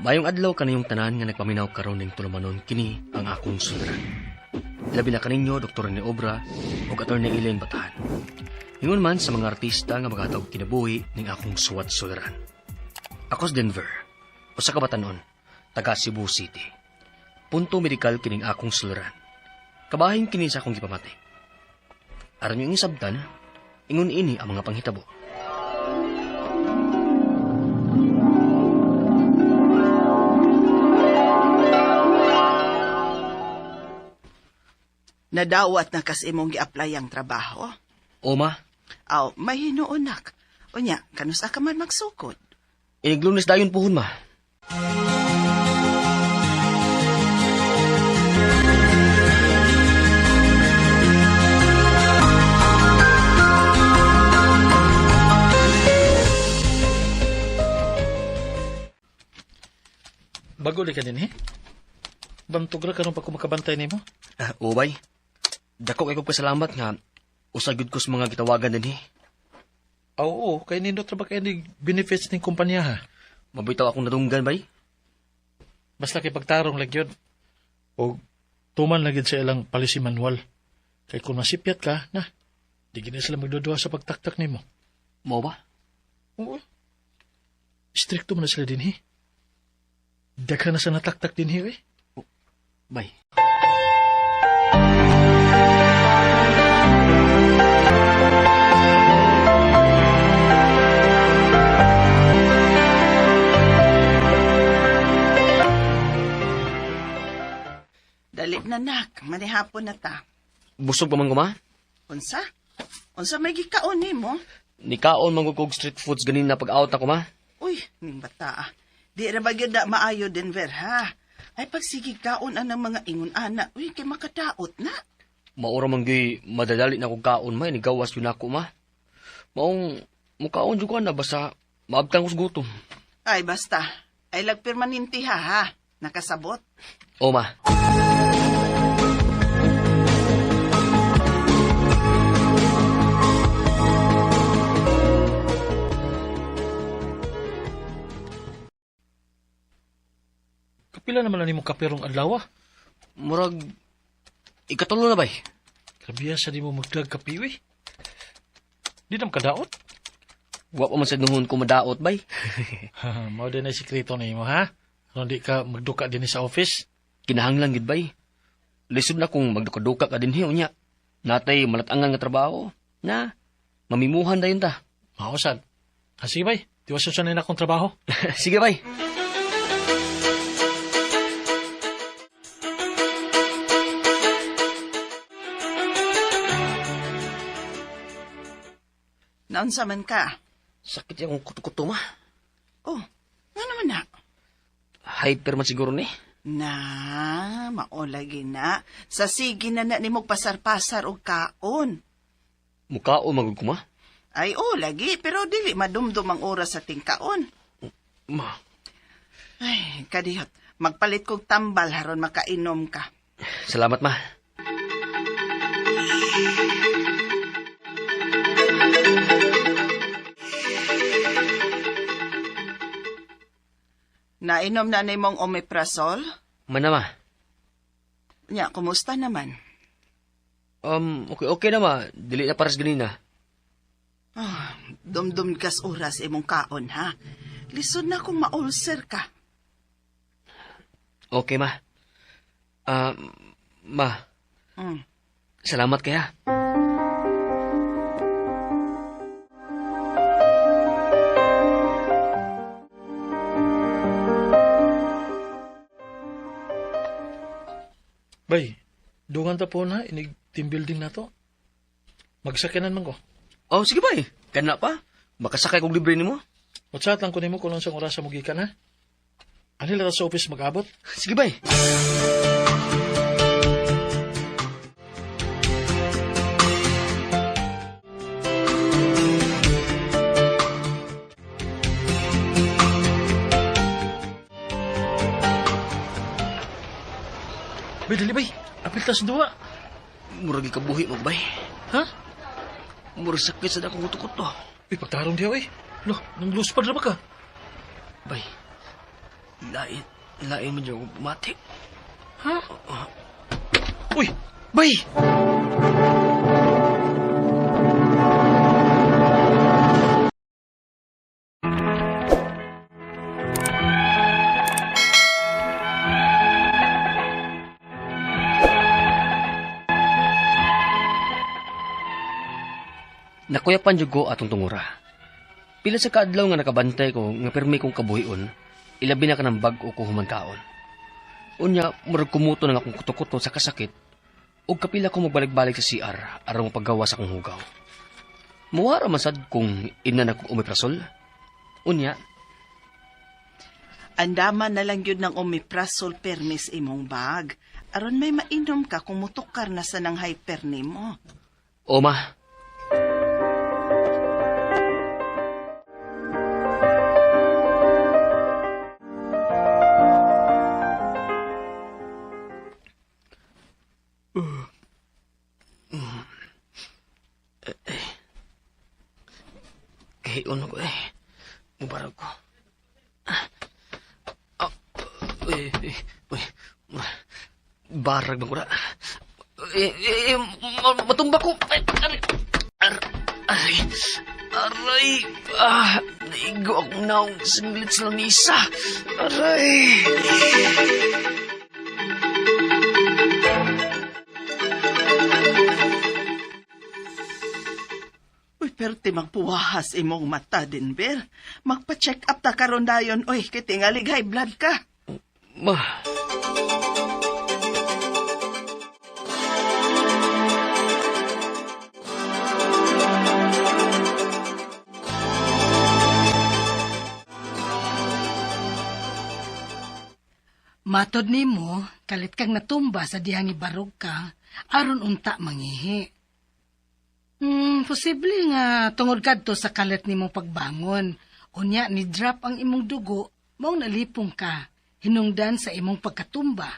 Mayong adlaw kaniyong tanan nga nagpaminaw karon ning tulumanon kini ang akong suliran. Labi na kaninyo Dr. ni Obra ug Atty. Elaine Batahan. Ingon man sa mga artista nga magatawag kinabuhi ning akong suwat suliran. Ako sa Denver, usa ka batanon, taga Cebu City. Punto medikal kining akong suliran. Kabahin kini sa akong gipamati. Aron yung isabtan, ingon ini ang mga panghitabo. Nadawat na kas imong gi-apply ang trabaho. O ma, Aw, may hinuunak. Unya, kanusa ka man magsukod? iniglunes dayon puhon ma. Bago li ka din, Bantog ra karon pa ko makabantay nimo. Ubay, dako kay kong pasalamat nga usagid ko sa mga gitawagan din Oo, kay nindot ra ba kay ni benefits ning kumpanya ha. Mabitaw akong nadunggan bay. Basta kay pagtarong lang yun. O tuman lang yun sa ilang policy manual. Kay kung masipyat ka, di gina sila magduduwa sa pagtaktak nimo. Mo ba? Oo. Stricto man na sila din, Daghan na sa nataktak din, Bay. Dali na nak, manihapon na ta. Busog pa man ko ma? Unsa? Unsa may gikaon nimo? Nikaon mangugog street foods ganin na pag-out ako ma. Uy, ning bata. Di ra ba gyud na maayo Denver ha? Ay pagsigig kaon ang mga ingon ana, uy kay makadaot na. Maura man gyud madadali na kog kaon ma, nigawas yun ako ma. Maong mukaon jud ko na basta maabtang ko sa gutom. Ay basta, ay lagpermanente ha. Nakasabot. O ma. Kapila naman na nimong kapirong adlaw, Murag ikatulo na bay. Grabe sa di mo magdag kapiwi. Di nam kadaot. Wa pa man sa nuhon ko madaot bay. Mao din ay sikreto nimo, ha? Kung di ka magduka din sa office. Kinahanglan gid bay. Lisod na kung magduka-duka ka din unya. Natay malatangan nga trabaho. Na mamimuhan dayon ta. Mausad. Sige bay, tiwason sa nina akong trabaho. Sige bay. Naunsa man ka? Sakit yung kuto-kuto ma. Oh, nga naman na. Hyper man siguro ni. Na, maolagi na. Sa sige na nimo pasar-pasar og kaon. Mukaon magud ko ma. Ay, lagi, pero dili madumdum ang oras sa tingkaon. Ma. Ay, kadiyot. Magpalit kog tambal haron makainom ka. Salamat ma. Nainom na nimong omeprazole? Mana ma. Nya, kumusta naman? Okay na ma. Dili na paras ganina. Dumdum kas oras imong kaon, ha? Lisod na kung ma-ulcer ka. Okay ma. Ma. Salamat kaya. Bay, dungan ta po na, inig team building na to. Magsakinan man ko. Oh, sige bay. Kana pa. Makasakay kong libre nimo. Watsat lang ko nimo kung sa oras sa mugikan, ha? Anila sa office mag-abot? Sige bay. Bay, dali bay. Apil tas duwa. Murag ikabuhi mo bay. Ha? Murag sakit sa dakong utukot to. Pagtarong diya, Loh, nang luspad na ba ka? Bay, Lain mo dyan pumatik. Ha? Uy, bay! Nakuyapan jud ko atong tungura. Pila sa kaadlaw nga nakabantay ko nga permi kong kabuhion, ilabi na ka ng bag-o ko humankaon. Unya, murag kumuto ng akong kuto-kuto sa kasakit, ug kapila ko magbalik-balik sa CR aron mapagawa sa akong hugaw. Muwara man sad kung ina na kong umiprasol. Unya, Andaman na lang yun ng omeprazole permis imong bag. Aron may mainom ka kung mutukar na sa ng hyper nimo. Oma, kahiyon ko mubarag ko. Barag bang kuna. Matumba ko. Aray. Naigo akong naong singlit sa lamisa. Aray. Uy, pero timang puwahas imong mata, Denver. Magpa-check up ta karon dayon. Uy, kay tingalig high blood ka. Ma. Matod nimo, kalit kang natumba sa dihang ni barog ka, aron unta mangihi. Posible nga tungod kadto sa kalit nimong pagbangon. Unya ni drop ang imong dugo, maong nalipong ka, hinungdan sa imong pagkatumba.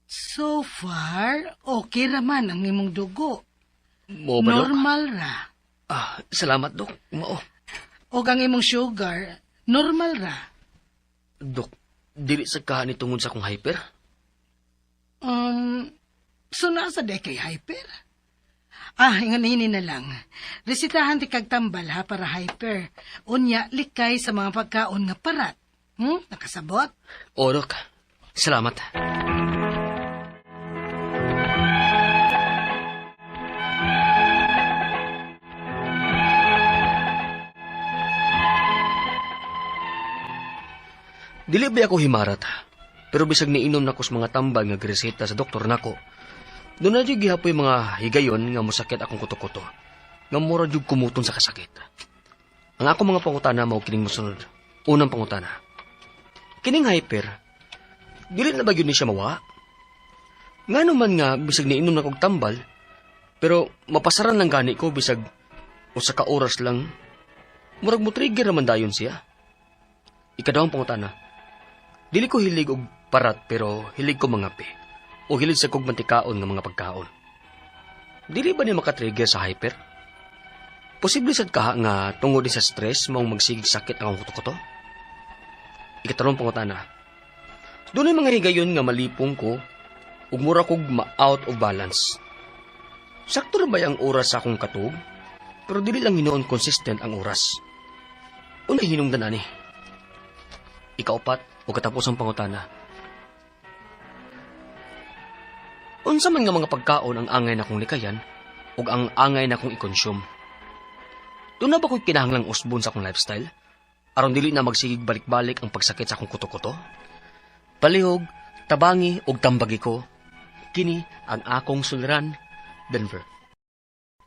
So far, okay raman ang imong dugo. Mo ba, Dok? Normal ra. Salamat, Dok. Mao. O ang imong sugar, normal ra. Dok, dili sa kahan tungod sa akong hyper? So nasa day kay hyper? Inganinin na lang. Resitahan ti kag tambal ha para hyper. Unya, likay sa mga pagkaon nga parat. Nakasabot? O, Dok. Salamat. Dili ba ako himarat? Pero bisag niinom na ko sa mga tambal nga greseta sa doktor nako. Doon na jud gihapoy mga higayon nga mosakit akong kuto-kuto. Nga mura jud kumuton sa kasakit. Ang ako mga pangutana mao kining mosunod. Unang pangutana. Kining hyper, dili na ba yun ni siya mawa? Nga naman nga bisag niinom na kog tambal, pero mapasaran lang gani ko bisag usa ka oras lang. Murag mo trigger naman dayon siya. Ikadawang pangutana. Dili ko hilig og parat pero hilig ko mangapi o hilig sa kog mantikaon nga mga pagkaon. Dili ba ni makatrigger sa hyper? Posible sad kaha nga tungod din sa stress maong magsigig sakit ang kuto-kuto? Ikatarong pangutana. Doon ay mga higayon nga malipong ko ug mura kog ma-out of balance. Sakto ra ba ang oras sa akong katug? Pero dili lang hinoon consistent ang oras. Unay hinungdan ani. Ikaupat o katapos ang pangutana. Unsa man nga mga pagkaon ang angay na kong likayan ug ang angay na kong i-consume. Doon na ba ko'y kinahanglang usbon sa akong lifestyle? Aron dili na magsigig balik-balik ang pagsakit sa akong kuto-kuto? Palihog, tabangi ug tambagi ko. Kini ang akong suliran, Denver.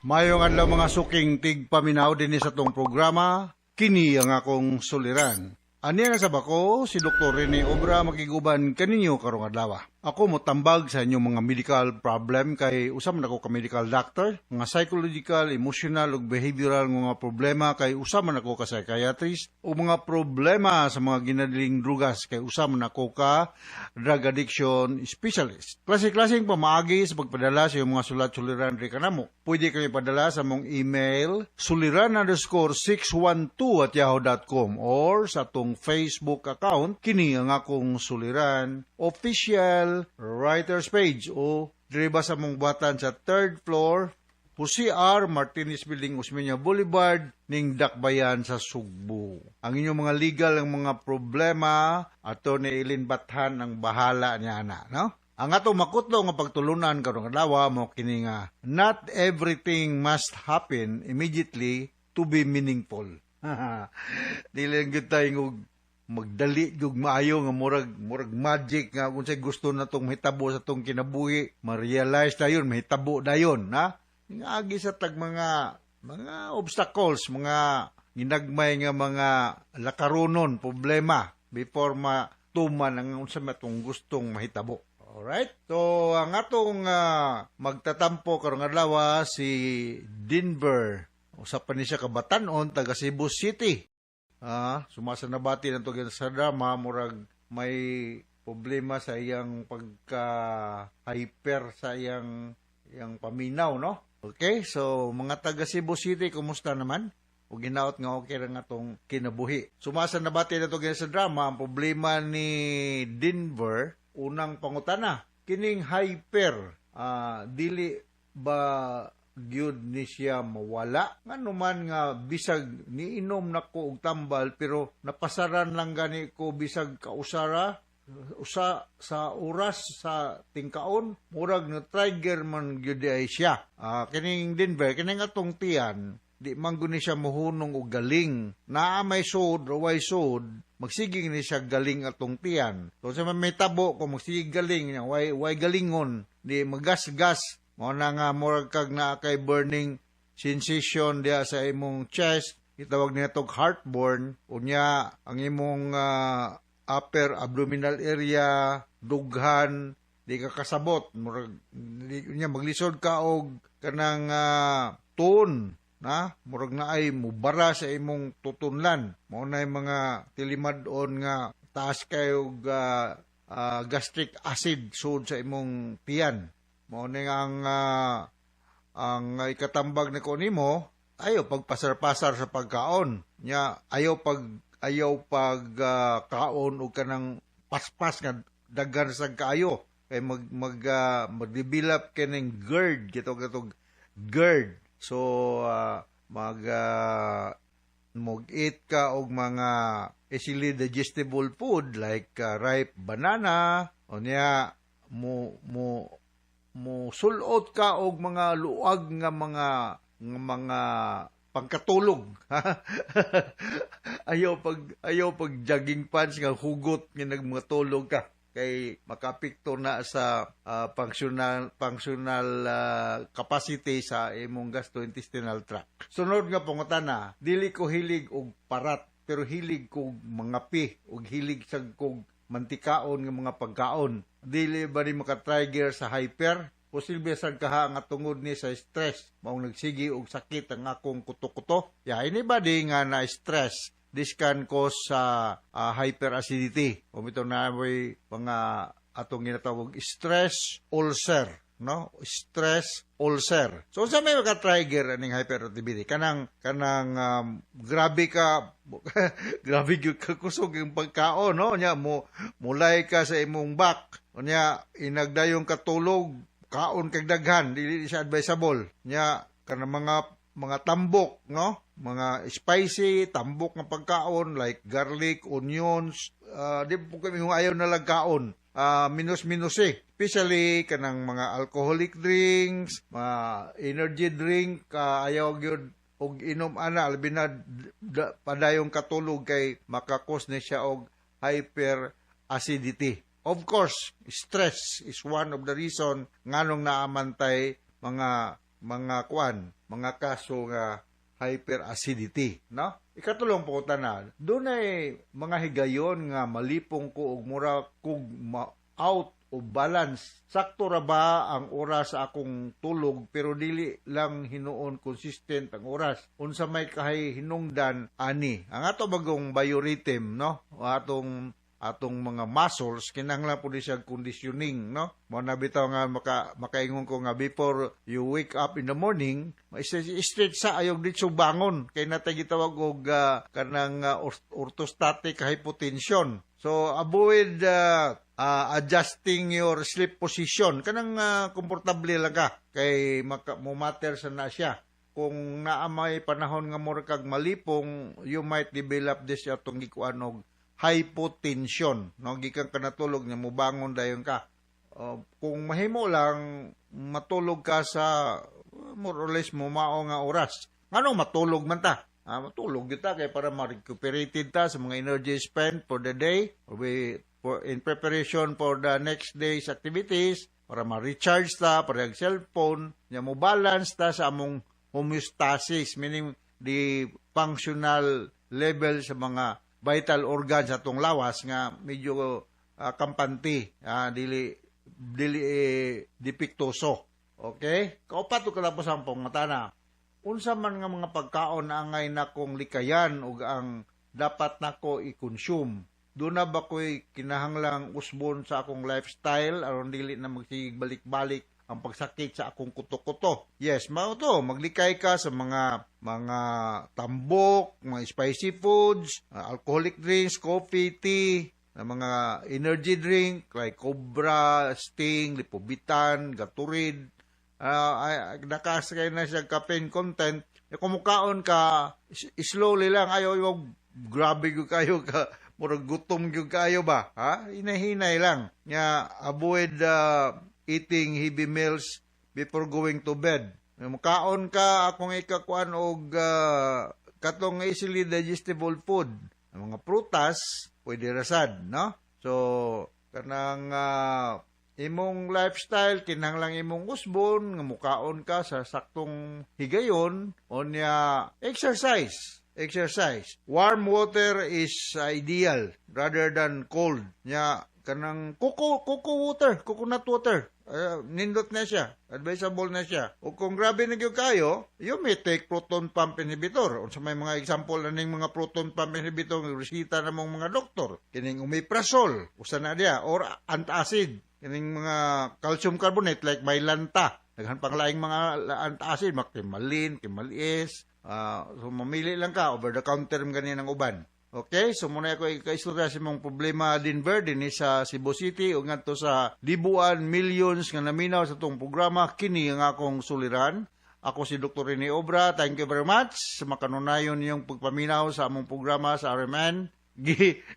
Mayong adlaw mga suking tigpaminaw din sa tong programa, kini ang akong suliran. Ani nga sa bako, si Dr. Rene Obra makiguban kaninyo karong adlaw. Ako mo tambag sa inyong mga medical problem kay usam na ako ka medical doctor, mga psychological, emotional ug behavioral nga mga problema kay usam na ako ka psychiatrist, ug mga problema sa mga ginadiling drugas kay usam na ako ka drug addiction specialist. Klase-klaseng pamaagi sa pagpadala sa iyong mga sulat-suliran ri kanamo. Pwede kayo padala sa mong email suliran_612@yahoo.com or sa atong Facebook account kini ang akong suliran official writers page o driba sa mong buhatan sa 3rd floor Jose R. Martinez Building, Osmeña Boulevard, ning Dakbayan sa Sugbo. Ang inyong mga legal ang mga problema, Atty. Eileen Bathan ang bahala niya na, no? Ang ato makutlo nga pagtulunan karong adlaw mo kini nga not everything must happen immediately to be meaningful. Dili lang gyud tayo magdali gyud maayo nga murag magic nga unsay gusto natong mahitabo sa tong kinabuhi, ma-realize dayon, mahitabo dayon, ha? Agi sa tag mga obstacles, mga ginagmay nga mga lakaronon, problema before matuman ang unsa matong gustong mahitabo. Alright? So, ang atong magtatampo karong adlaw si Denver. Usapan ni siya kabatanon, taga Cebu City. Sumasanabati na ito sa drama, murag may problema sa iyang pagka-hyper sa iyang paminaw, no? Okay, so mga taga Cebu City, kumusta naman? O ginaot nga okay rin nga itong kinabuhi. Sumasanabati na ito sa drama, ang problema ni Denver, unang pangutana, kining hyper, dili ba gyud ni siya mawala ngano man nga bisag niinom nako og tambal pero napasaran lang gani ko bisag kausara sa oras sa tingkaon murag na trigger man gyud ay siya. Kining Denver kining atong tiyan di man gud ni siya mohunong og galing naa may sod o way sod magsiging ni siya galing atong tiyan. So sa may tabo ko magsiging galing niya way galingon di magasgas. Mo na nga murag kag na kay burning sensation diya sa imong chest, itawag niya tog heartburn, unya ang imong upper abdominal area, dughan, di ka kasabot, murag unya maglisod ka og kanang tone, na murag na ay mubara sa imong tutunlan. Mo na mga tilimad-on nga taas kayo og gastric acid sud sa imong tiyan. Mo ning ang ikatambag ni ko nimo ayaw pagpasar-pasar sa pagkaon nya ayaw pag kaon og kanang paspas nga daghan sa kaayo kay mag-develop kining GERD kitog GERD. So mag-eat ka og mga easily digestible food like ripe banana o niya mo sulod ka og mga luag nga mga pangkatulog. ayaw pag jogging pants nga hugot nga nagmatulog ka kay makapikto na sa functional capacity sa imong gastrointestinal tract. Sunod nga pangutana, dili ko hilig og parat pero hilig ko mangapi og hilig sad kog mantikaon nga mga pagkaon. Dili ba ni maka-trigger sa hyper? Posible sad kaha nga tungod ni sa stress. Maong nagsigi og sakit ang akong kuto-kuto. Anybody nga na stress, this can cause hyperacidity. O ito na may mga atong ginatawag stress ulcer. No? Stress ulcer. So, sa may maka-trigger aning hyperactivity, kanang grabe ka, grabe ka kusog yung pagkaon, no? Nya, mulay ka sa imong back. Nya, inagdayong katulog, kaon kag daghan, dili siya advisable. Nya, kanang mga tambok, no? Mga spicy, tambok ng pagkaon, like garlic, onions, di po kami ayaw na lang kaon. Minus-minus especially kanang mga alcoholic drinks, mga energy drink, ayaw gyud og inom ana labi na padayong katulog kay makakos ni siya og hyperacidity. Of course, stress is one of the reason nganong naamantay mga kaso nga hyperacidity, no? Ikatulong po dunay mga higayon nga malipong ko og mura kog out o balance. Sakto ra ba ang oras sa akong tulog pero dili lang hinuon consistent ang oras. Unsa may kahay hinungdan ani. Ang ato bagong biorhythm, no? O atong mga muscles kinahanglan po di siya conditioning, no? Mo na bitaw nga makaingon ko nga before you wake up in the morning, straight sa ayog ditso bangon kay natay gitawag og kanang orthostatic hypotension. So avoid adjusting your sleep position kanang komportable lang ka kay mo matter sa na siya. Kung naa may panahon nga mo kag malipong, you might develop this atong gikuan og hypotension, no? Gikan ka natulog niya, mubangon dayon ka. Kung mahimo lang, matulog ka sa more or less mumao nga oras. Anong matulog man ta? Matulog kita kay para ma-recuperated ta sa mga energy spent for the day or in preparation for the next day's activities, para ma-recharge ta, para yung cellphone, niya mo balance ta sa among homeostasis, meaning the functional level sa mga vital organs sa atong lawas nga medyo kampante, dili dipiktoso. Okay? Kaupat ko tapos ang pangatana. Unsa man nga mga pagkaon na angay na kong likayan ug ang dapat nako i-consume. Doon na ba ko'y kinahanglang usbon sa akong lifestyle aron dili na magsibalik-balik ang pagsakit sa akong kuto-kuto. Yes, mao to, maglikay ka sa mga tambok, mga spicy foods, alcoholic drinks, coffee, tea, mga energy drink like Cobra, Sting, Lipobitan, Gatorade. Nakasakay na siya caffeine content. Kumukaon ka, slowly lang, ayaw yung grabe yung kayo ka, murag gutom yung kayo ba? Ha? Hinahinay lang. Avoid eating heavy meals before going to bed. Mukaon ka akong ikakuan og katong easily digestible food. Ang mga prutas pwede rasad, no? So kanang imong lifestyle kinahanglang imong usbon nga mukaon ka sa saktong higayon onya exercise. Warm water is ideal rather than cold. Kanang coconut water. Nindot na siya. Advisable na siya. O kung grabe na kayo, you may take proton pump inhibitor. O sa may mga example na ng mga proton pump inhibitor ng resita na mga doktor. Kining omeprazole. Usa na dia. Or antacid. Kining mga calcium carbonate like Mylanta. Naghan pang laing mga antacid. Kimalin, Kimalies. So mamili lang ka. Over the counter ganyan ang uban. Okay, so muna ako ikaistorya sa mong problema Denver din sa Cebu City o ngadto sa libuan, millions nga naminaw sa itong programa. Kini ang akong suliran. Ako si Dr. Rene Obra. Thank you very much sa makanunayon niyong pagpaminaw sa among programa sa RMN.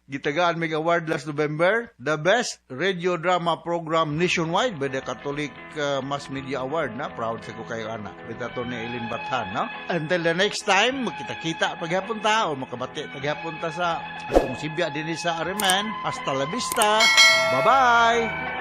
Gitagaan may award last November, the best radio drama program nationwide by the Catholic Mass Media Award, na proud sa ko kayo ana with ato ni Eileen Bathan, no? Until the next time, magkita-kita paghapon ta o makabati paghapon ta sa atong sibya din sa Ariman. Hasta la vista. Bye-bye.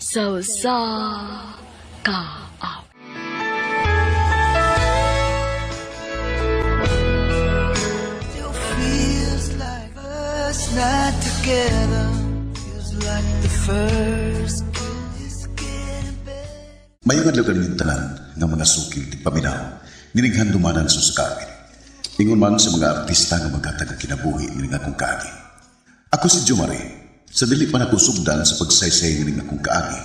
So sa ka out. Still feels like us not together. Feels like the first kiss is getting better. Mayong adlaw kaning tanan nga mga sukil ti paminaw ninighan dumanan sa sakawin. Ingon man sa mga artista nga maghatag kinabuhi ning akong kaagi. Ako si Jomari. Sa dili pa nakusugdan sa pagsaysay ng akong kaagi,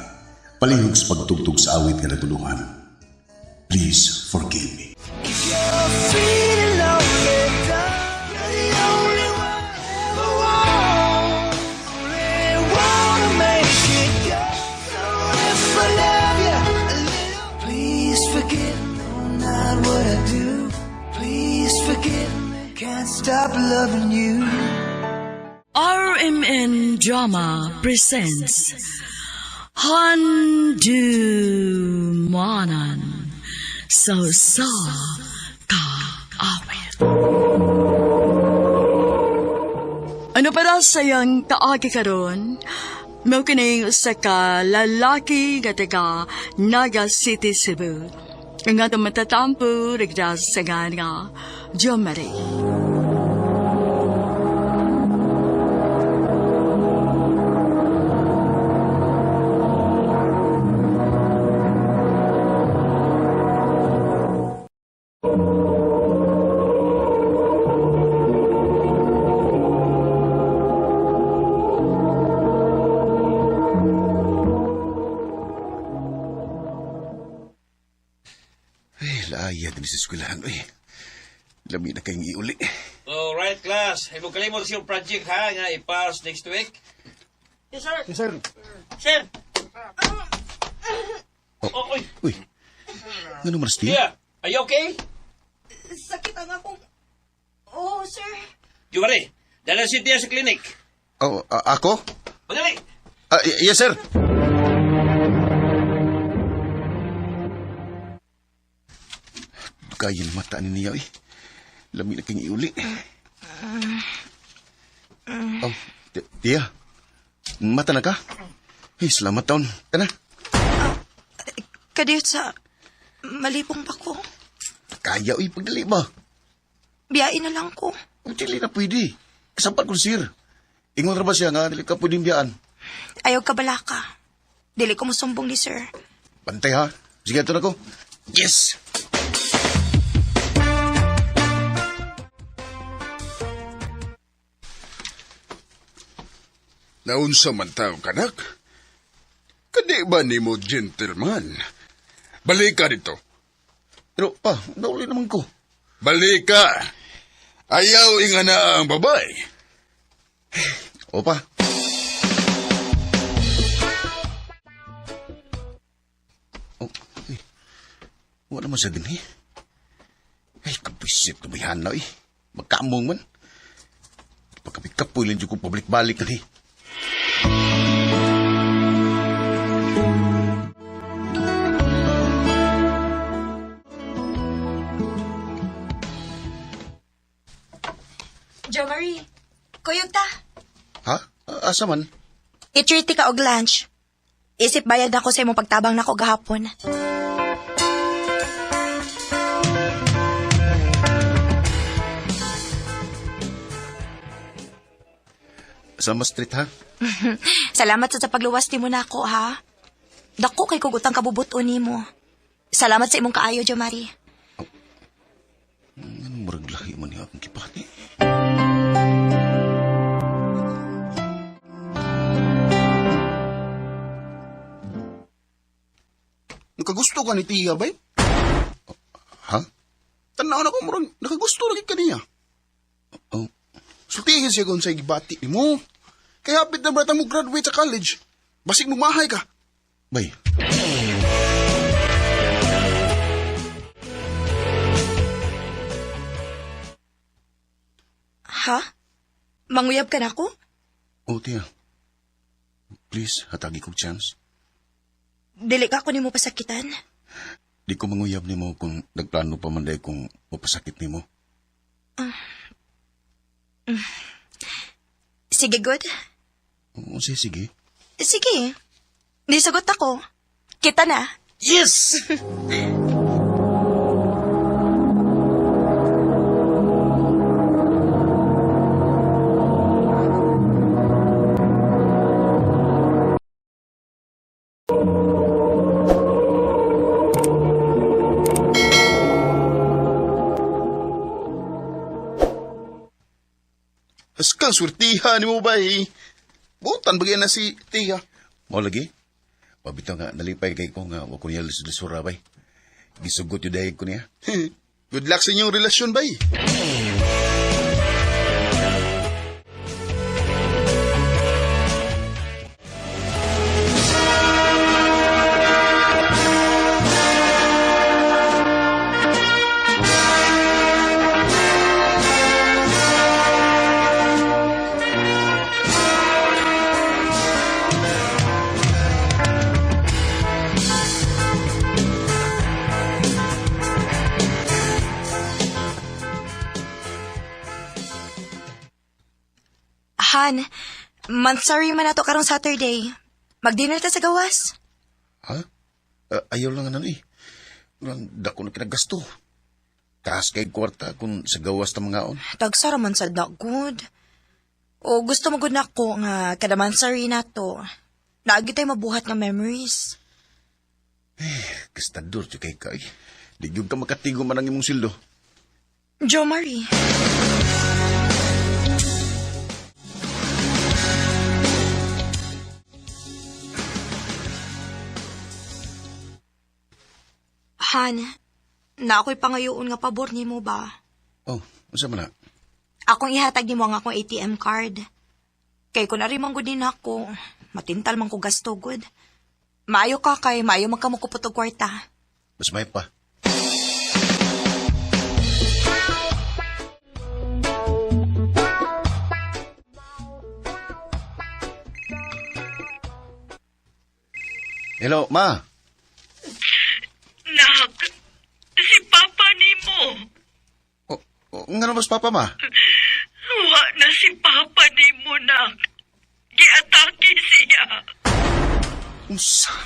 palihog sa pagtugtog sa awit nga naguluhan. Please forgive me. If you're feeling lonely, you're the only one I ever want. Only wanna make it yours. So if I love you a little, please forgive me. No, not what I do. Please forgive me. Can't stop loving you. RMN Drama presents Handumanan So Sa Ka Awit. Ano para sayang kaagi karon. Mao kining usa ka lalaki nga taga Naga City, Cebu. Ang atong matatampo rigdas sa nga Jo Marie. Ay, laaya din sa eskwelahan. Uy, lami na kayong iuli. Alright, class. Ay mo kalimot sa iyong project ha nga i-pass next week. Yes, sir. Yes, sir. Sir. Oh, uy. Uy, nga naman, Steve? Yeah. Are you okay? Sakit ang akong... Oo, sir. Jumari, dala si Tia sa clinic. Oh, ako? Madali. Yes, sir. Kayin mata ni niya, eh. Lami na kayong iuli. Oh, Tia, mata na ka? Ay, salamat taon. Tana. Kadiyot sa... Malipong pa ko. Kaya, uy, pagdali ba? Biyain na lang ko. Dili na pwede. Kasampat ko sir. Ingon ra ba siya nga, dili ka pwedeng biyaan. Ayaw ka bala ka. Dili ko musumbong ni sir. Pantay ha. Sige, ito na ko. Yes! Naunsa man tao kanak? Kadi ba ni mo gentleman? Balik ka dito. Pero pa, nauli naman ko. Balik ka. Ayaw ingana ang babae. O pa. Oh, ay. Wala naman siya din eh. Ay, kabisit na bayhan na eh. Magkamong man. Pagkapikapoy lang dyan kong pabalik-balik na eh. Jo Marie, kuyog ta. Ha? Asa man? I-treat ka og lunch. Isip bayad ako sa imong pagtabang nako gahapon. Sama street ha? Salamat sa pagluwas mo na ako, ha? Dako kay kugutang kabubuton nimo. Salamat sa imong kaayo, Jo Marie. Murag lahi man niya akong kipati. Nakagusto ka ni Tia, bay? Ha? Tanaw na ko murag nakagusto lagi ka niya. Oh. Sultihin siya kung sa gibati ni mo. Kaya hapit na bata mo graduate sa college. Basig mo mahay ka. Bay. Ha? Manguyab ka na ako? Oh, Tia. Please, hatagi kong chance. Dili ka ako nimo pasakitan. Di ko manguyab ni mo kung nagplano pa man day kung mapasakit ni mo. Sige, good. Oo, sige. Sige. Nisagot ako. Kita na. Yes! Askang surtihan ni mo ba eh. Butan bagay na si Tia. Mau lagi? Pabitaw nga, nalipay kay ko nga, wag ko niya lisura bay. Gisugot yung dahig ko niya. Good luck sa inyong relasyon bay. Han, mansari man nato karong Saturday. Mag-dinner ta sa gawas. Ha? Ayaw lang ano eh. Walang dako na kinagasto. Taas kay kwarta kung sa gawas na mga on. Tagsara man sa good. O gusto mo gud nako nga kada mansari nato. Naagi tayo mabuhat nga memories. Gastador siya kay kay. Di gyud ka makatigo man ang imong sildo. Jo Marie. Han, na ako'y pangayoon nga pabor ni mo ba? Oh, unsa man na? Akong ihatag ni mo ang akong ATM card. Kay kung narimang gud din ako, matintal man ko gasto gud. Maayo ka kay, maayo magkamukupot og kwarta. Mas may pa. Hello, ma. Nak, si Papa nimo. Nga na mas papa, ma? Wa na si Papa nimo, nak. Giatake siya. Unsa?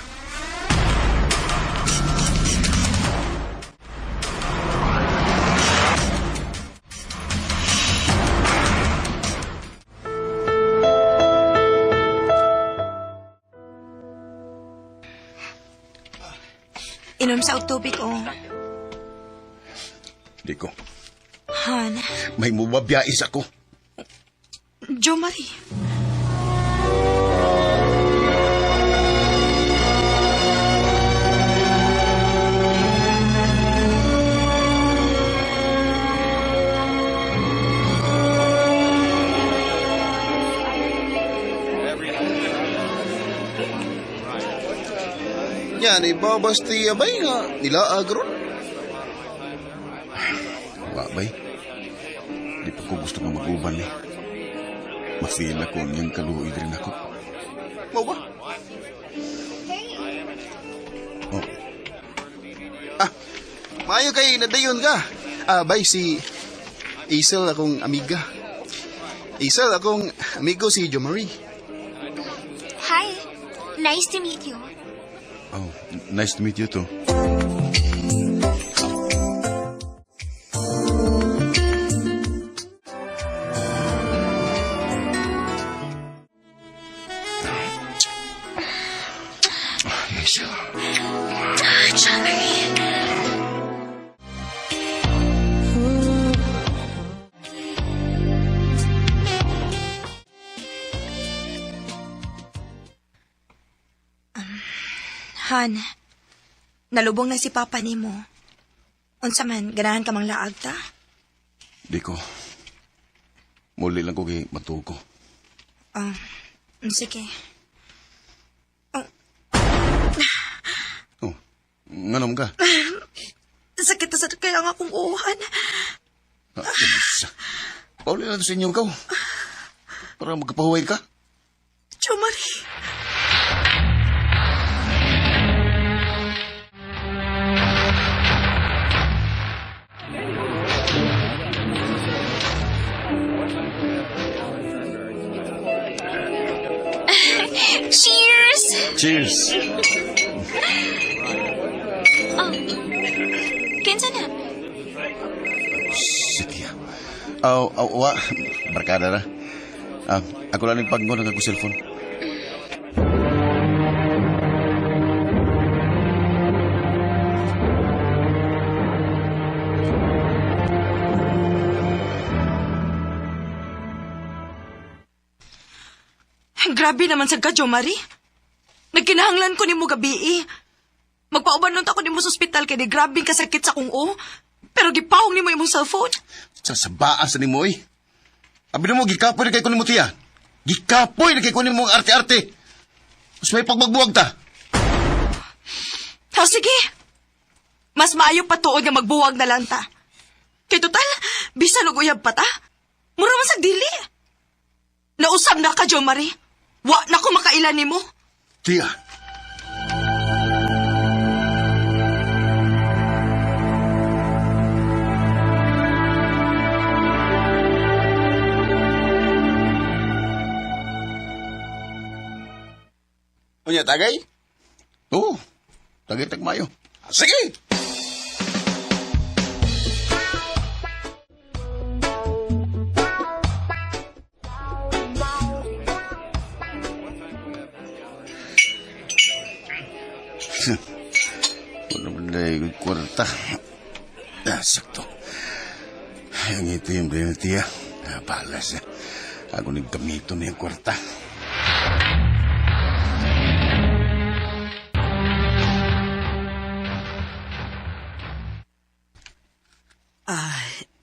Inom sa tubig, oh. Di ko. Han, May mubabiyais ako. Jo Marie. Yan, ibabas ti abay nga nila agron. Babay, di pa ko gusto nga mag-uban eh. Ma-feel ako niyang kaluoy rin ako. Mau ba? Oh. Maayo kay nadayon ka. Bay, si Isel akong amiga. Isel akong amigo si Jo Marie. Hi. Nice to meet you. Oh, nice to meet you too. Han, nalubong na si Papa ni mo. Unsa man, ganahan ka mang laag ta? Di ko. Muli lang ko kay matuko. Sige. Oh, nganom ka? Sakit na sa kaya nga akong uhan. Pauli lang sa inyo ikaw. Para magkapahuway ka. Jo Marie. Cheers! Cheers! Oh. Kinsa na? Sige. Wa, barkada na. Ako lang yung pagmo ng ako cellphone. Grabe naman sa ka, Jo Marie. Nagkinahanglan ko ni mo gabi eh. Magpaubanon ako ni mo sa ospital kaya di grabe kasakit sa kong o. Pero gipawong ni mo imong cellphone. Sasabaan sa ni mo eh. Abi na mo, gikapoy na kay kunin mo tiya. Gikapoy na kay kunin mo ang arte-arte. Mas may pagmagbuwag ta. Sige. Mas maayo pa tuod nga magbuwag na lang ta. Kay total, bisan og uyab pa ta. Mura man sa dili. Nausab na ka, Jo Marie. Wa na ko makailan ni mo. Tiya. Unya, tagay? Oo, tagay tagmayo. Sige! Wala man dahil kwarta. Sakto. Ang itim din tiya. Balas. Ako nagkamito na yung kwarta.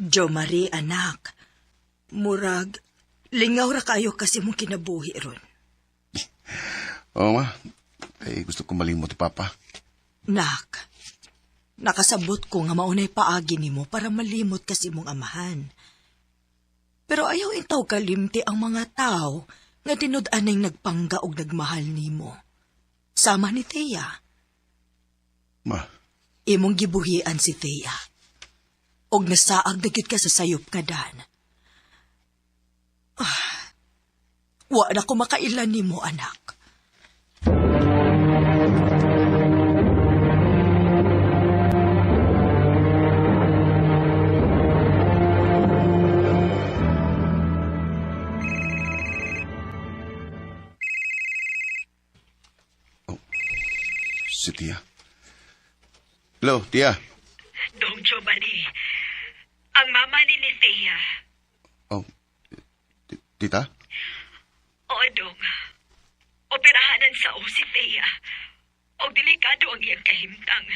Jo Marie, anak. Murag, lingaw ra kayo kasi mong kinabuhi ron. Oo, ma. Ay, gusto kong malimot ni Papa. Nak, nakasabot ko nga maunay paagi nimo para malimot kasi mong amahan. Pero ayaw intaw kalimti ang mga tao nga tinud-anay nagpangga og nagmahal nimo. Sama ni Thea. Ma. Imong gibuhian si Thea. Og nasaag na gyud ka sa sayop nga dan. Wa na ko makailan nimo, anak. Si Tia. Hello, Tia. Dong Jo Marie, ang mama ni Thea. Oh, Tita? Oo, Dong. Operahanan sa o si Thea. O delikado ang iyang kahimtang.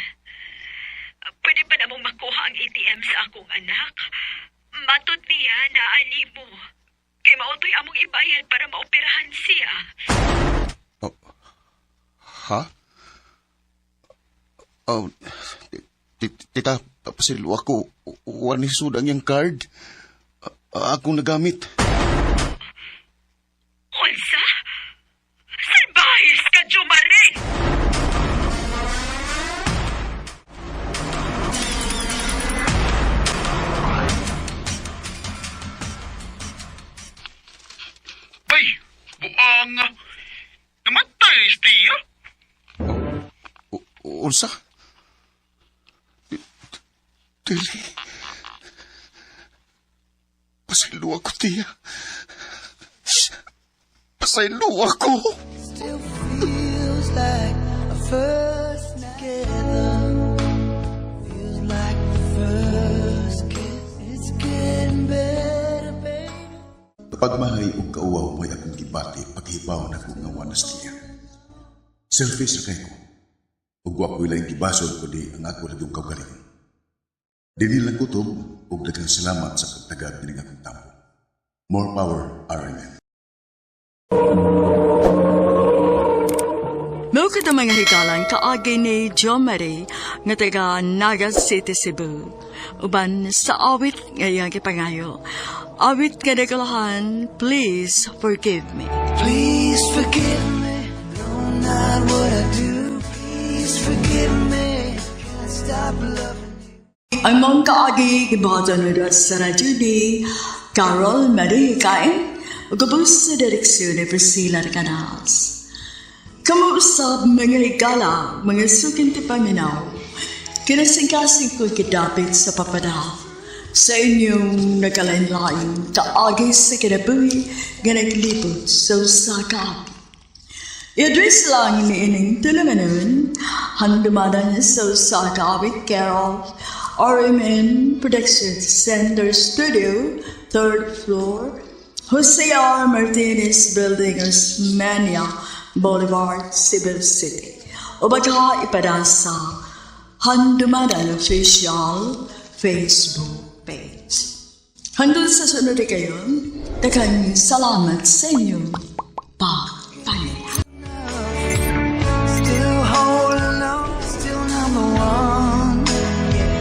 Pwede ba namang makuha ang ATM sa akong anak? Matod niya na ani mo. Kay mautoy among ibayad para maoperahan siya. Oh, ha? Oh, Tita, pasilo ako. Wani sudang yung card. Akong nagamit. Olsa? Salbahis ka, Jo Marie! Ay, buang. Namatay, Tia. Unsa? Dili. Pasaylo ako, Tia. Pasaylo ako. Still feels like a first together. Feels like the first kiss. It's getting better, baby. Pagmahay o kauwaw mo'y akong gibati paghibaw na kong ngawanas niya. Selfish na kayo ko. Ug wapoy lang gibasol ko di ang ako naging kaugaling. Dinilang kutob ug daghang salamat sa pagtagad bining akong tampo. More power, RMN. Mao kita mga hikalang kaagi ni Jo Marie nga taga Naga City, Cebu. Uban sa awit ngayang ipangayo. Awit nga nagalahan, Please Forgive Me. Please forgive me, no, not what I do. Please forgive me, can't stop loving. Ang mga kaagi gibaton nila sa radyo ni Carol Marie Cain ug gabos sa direksyon ni Priscilla Canas. Kamuusap mga higala, mga sukin ti paminaw, kinasingkasing ko kidapit sa papada sa inyong nagalain-lain kaagi sa kinabuhi nga naglipot sa usakap. I-address lang ni ining tulunganon, handumadan sa usakap with Carol RMN Production Center Studio, 3rd floor, Jose R. Martinez Building, Osmania Boulevard, Cebu City. O baka ipadasa Handumadan Official Facebook page. Handun sa sunod kayo, daghang salamat sa inyong pagpalit.